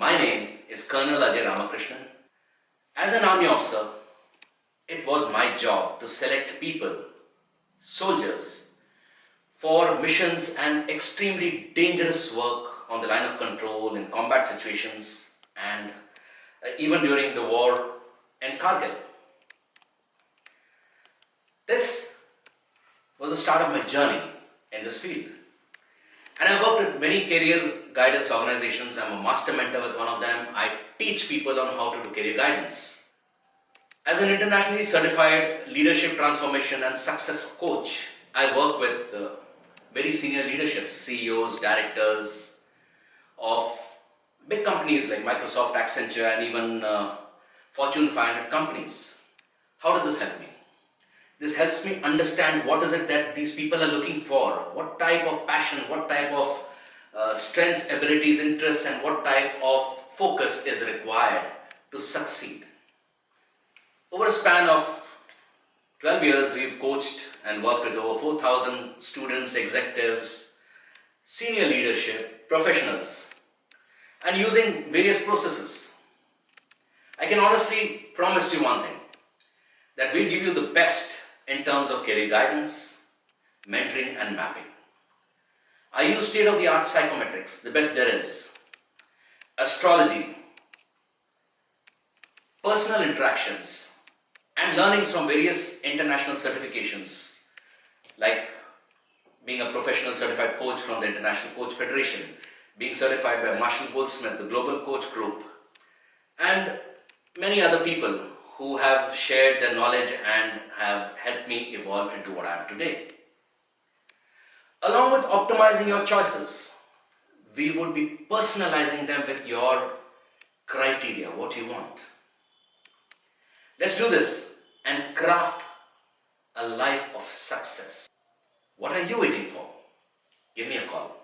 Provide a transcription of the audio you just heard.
My name is Colonel Ajay Ramakrishnan. As an army officer, it was my job to select people, soldiers, for missions and extremely dangerous work on the line of control in combat situations and even during the war in Kargil. This was the start of my journey in this field. And I worked with many career guidance organizations. I'm a master mentor with one of them. I teach people on how to do career guidance. As an internationally certified leadership transformation and success coach, I work with very senior leadership, CEOs, directors of big companies like Microsoft, Accenture, and even Fortune 500 companies. How does this help me? This helps me understand what is it that these people are looking for, what type of passion, what type of strengths, abilities, interests, and what type of focus is required to succeed. Over a span of 12 years, we've coached and worked with over 4,000 students, executives, senior leadership, professionals, and using various processes. I can honestly promise you one thing, that we'll give you the best in terms of career guidance, mentoring, and mapping. I use state-of-the-art psychometrics, the best there is, astrology, personal interactions, and learnings from various international certifications, like being a professional certified coach from the International Coach Federation, being certified by Marshall Goldsmith, the Global Coach Group, and many other people who have shared their knowledge and have helped me evolve into what I am today. Along with optimizing your choices, we would be personalizing them with your criteria, what you want. Let's do this and craft a life of success. What are you waiting for? Give me a call.